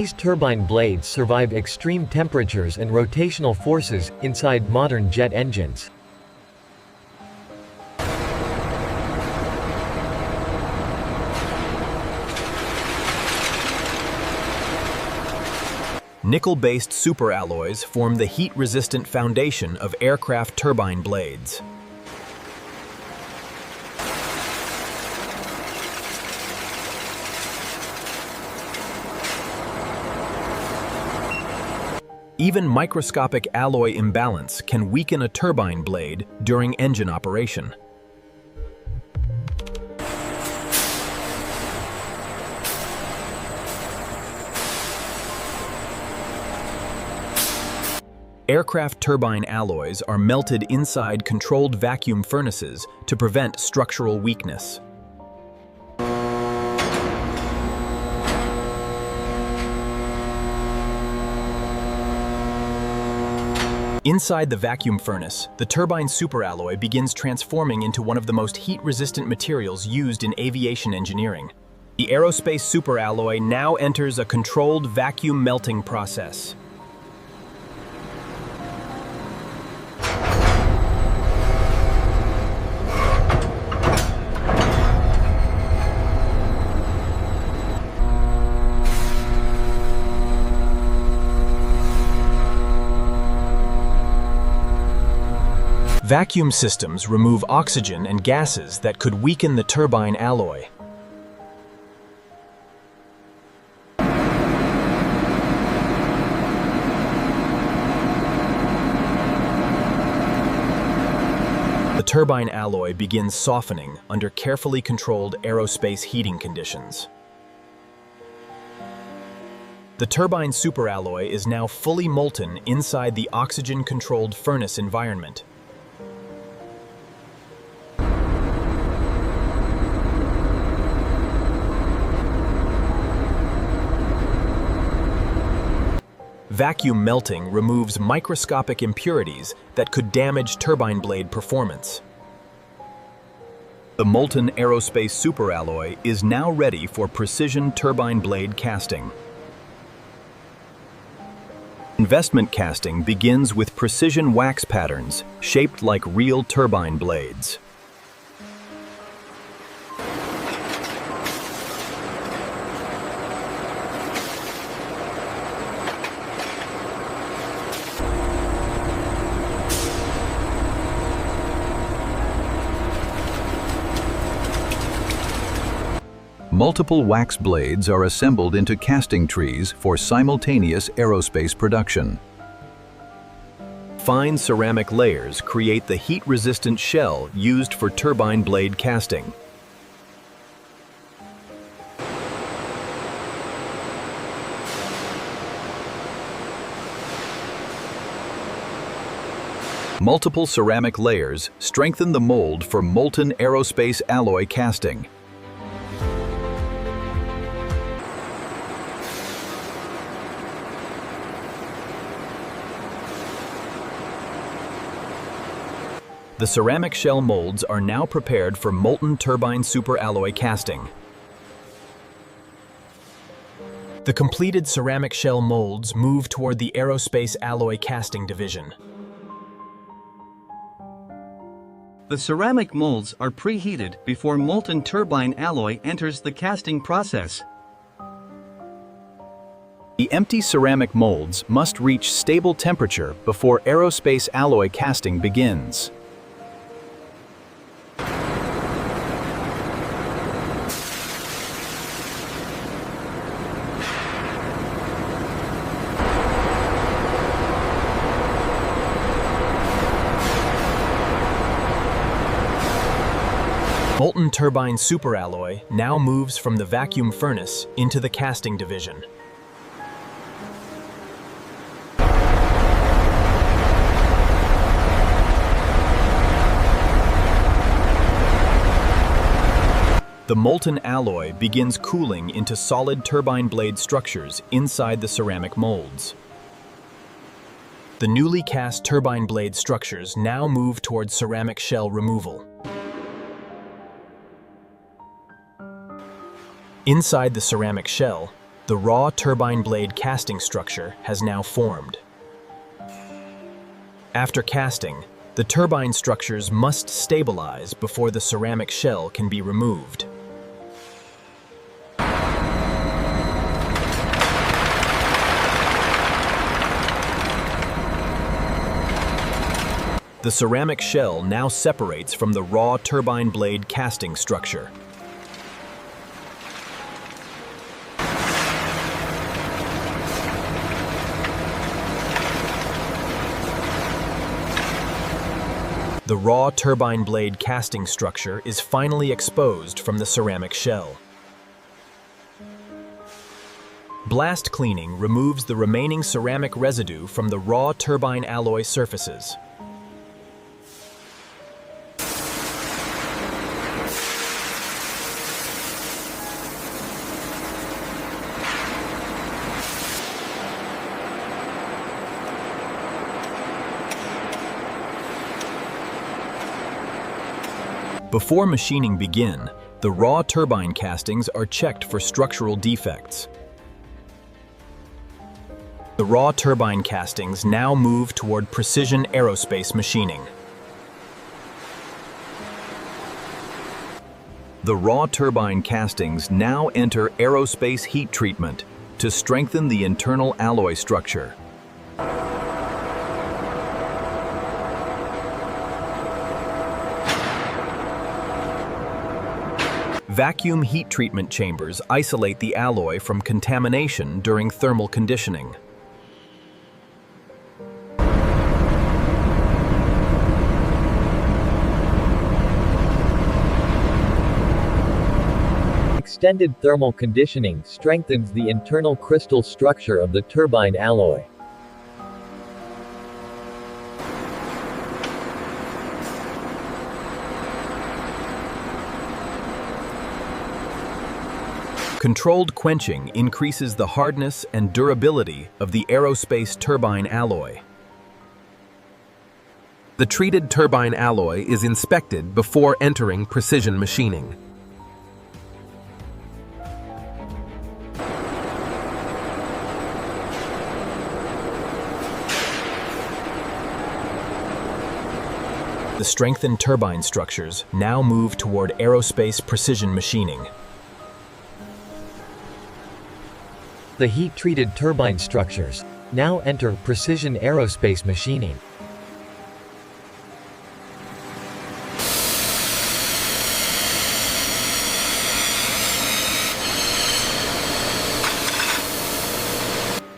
These turbine blades survive extreme temperatures and rotational forces inside modern jet engines. Nickel-based superalloys form the heat-resistant foundation of aircraft turbine blades. Even microscopic alloy imbalance can weaken a turbine blade during engine operation. Aircraft turbine alloys are melted inside controlled vacuum furnaces to prevent structural weakness. Inside the vacuum furnace, the turbine superalloy begins transforming into one of the most heat-resistant materials used in aviation engineering. The aerospace superalloy now enters a controlled vacuum melting process. Vacuum systems remove oxygen and gases that could weaken the turbine alloy. The turbine alloy begins softening under carefully controlled aerospace heating conditions. The turbine superalloy is now fully molten inside the oxygen-controlled furnace environment. Vacuum melting removes microscopic impurities that could damage turbine blade performance. The molten aerospace superalloy is now ready for precision turbine blade casting. Investment casting begins with precision wax patterns shaped like real turbine blades. Multiple wax blades are assembled into casting trees for simultaneous aerospace production. Fine ceramic layers create the heat-resistant shell used for turbine blade casting. Multiple ceramic layers strengthen the mold for molten aerospace alloy casting. The ceramic shell molds are now prepared for molten turbine superalloy casting. The completed ceramic shell molds move toward the aerospace alloy casting division. The ceramic molds are preheated before molten turbine alloy enters the casting process. The empty ceramic molds must reach stable temperature before aerospace alloy casting begins. Molten turbine superalloy now moves from the vacuum furnace into the casting division. The molten alloy begins cooling into solid turbine blade structures inside the ceramic molds. The newly cast turbine blade structures now move toward ceramic shell removal. Inside the ceramic shell, The raw turbine blade casting structure has now formed. After casting, the turbine structures must stabilize before the ceramic shell can be removed. The ceramic shell now separates from the raw turbine blade casting structure. The raw turbine blade casting structure is finally exposed from the ceramic shell. Blast cleaning removes the remaining ceramic residue from the raw turbine alloy surfaces. Before machining begin, the raw turbine castings are checked for structural defects. The raw turbine castings now move toward precision aerospace machining. The raw turbine castings now enter aerospace heat treatment to strengthen the internal alloy structure. Vacuum heat treatment chambers isolate the alloy from contamination during thermal conditioning. Extended thermal conditioning strengthens the internal crystal structure of the turbine alloy. Controlled quenching increases the hardness and durability of the aerospace turbine alloy. The treated turbine alloy is inspected before entering precision machining. The strengthened turbine structures now move toward aerospace precision machining. The heat-treated turbine structures now enter precision aerospace machining.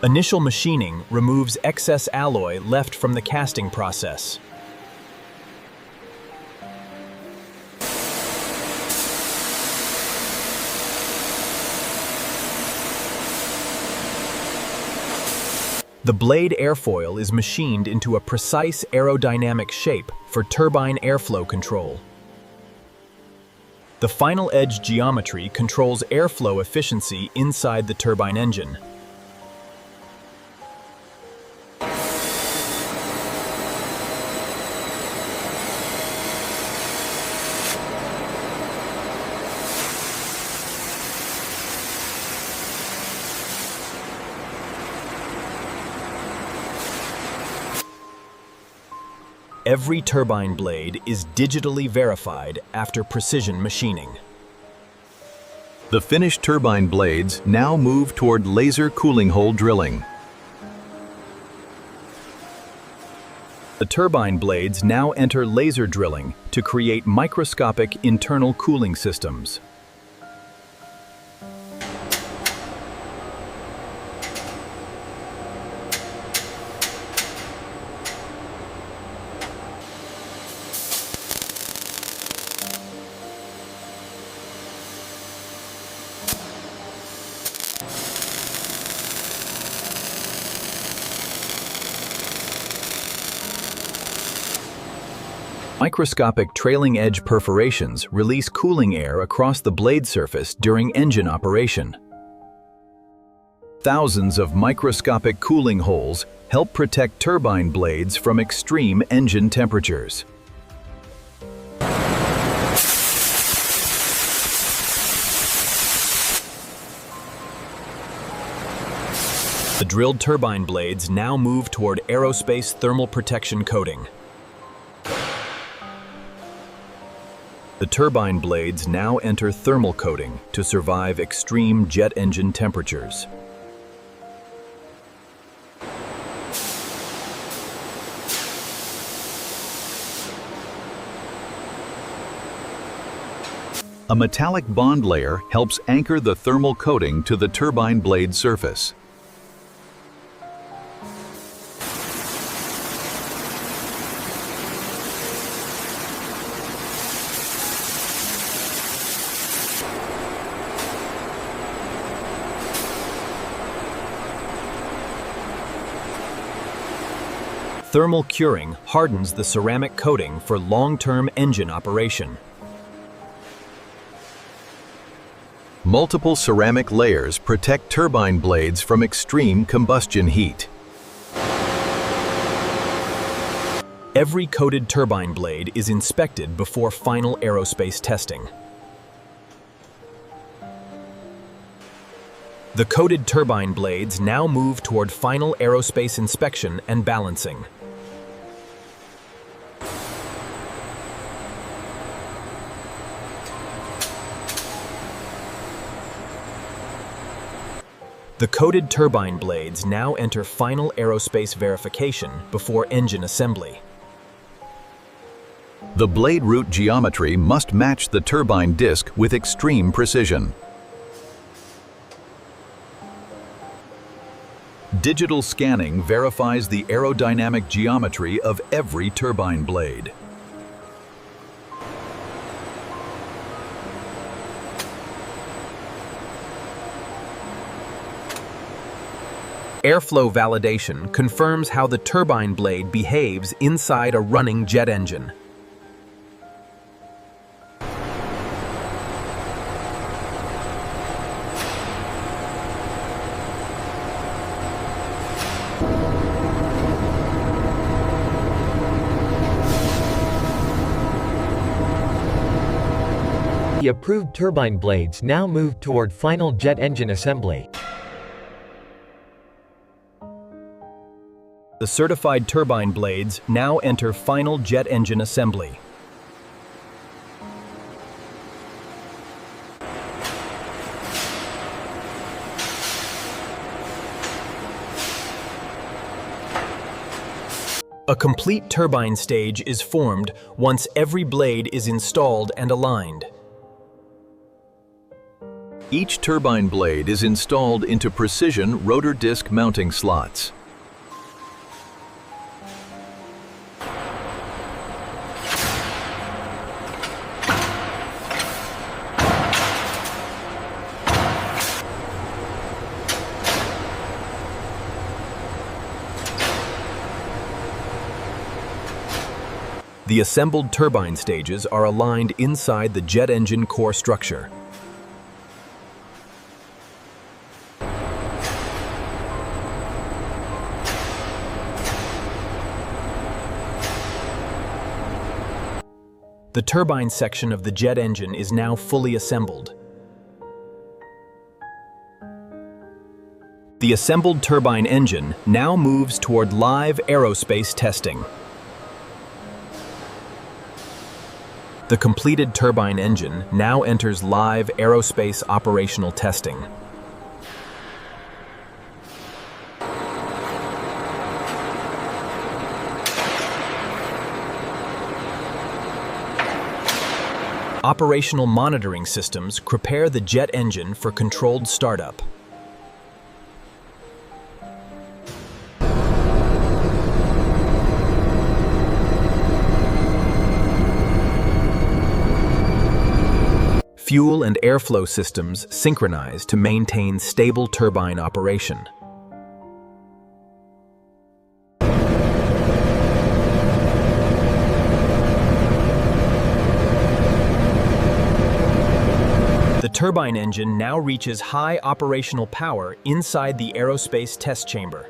Initial machining removes excess alloy left from the casting process. The blade airfoil is machined into a precise aerodynamic shape for turbine airflow control. The final edge geometry controls airflow efficiency inside the turbine engine. Every turbine blade is digitally verified after precision machining. The finished turbine blades now move toward laser cooling hole drilling. The turbine blades now enter laser drilling to create microscopic internal cooling systems. Microscopic trailing edge perforations release cooling air across the blade surface during engine operation. Thousands of microscopic cooling holes help protect turbine blades from extreme engine temperatures. The drilled turbine blades now move toward aerospace thermal protection coating. The turbine blades now enter thermal coating to survive extreme jet engine temperatures. A metallic bond layer helps anchor the thermal coating to the turbine blade surface. Thermal curing hardens the ceramic coating for long-term engine operation. Multiple ceramic layers protect turbine blades from extreme combustion heat. Every coated turbine blade is inspected before final aerospace testing. The coated turbine blades now move toward final aerospace inspection and balancing. The coated turbine blades now enter final aerospace verification before engine assembly. The blade root geometry must match the turbine disc with extreme precision. Digital scanning verifies the aerodynamic geometry of every turbine blade. Airflow validation confirms how the turbine blade behaves inside a running jet engine. The approved turbine blades now move toward final jet engine assembly. The certified turbine blades now enter final jet engine assembly. A complete turbine stage is formed once every blade is installed and aligned. Each turbine blade is installed into precision rotor disc mounting slots. The assembled turbine stages are aligned inside the jet engine core structure. The turbine section of the jet engine is now fully assembled. The assembled turbine engine now moves toward live aerospace testing. The completed turbine engine now enters live aerospace operational testing. Operational monitoring systems prepare the jet engine for controlled startup. Fuel and airflow systems synchronize to maintain stable turbine operation. The turbine engine now reaches high operational power inside the aerospace test chamber.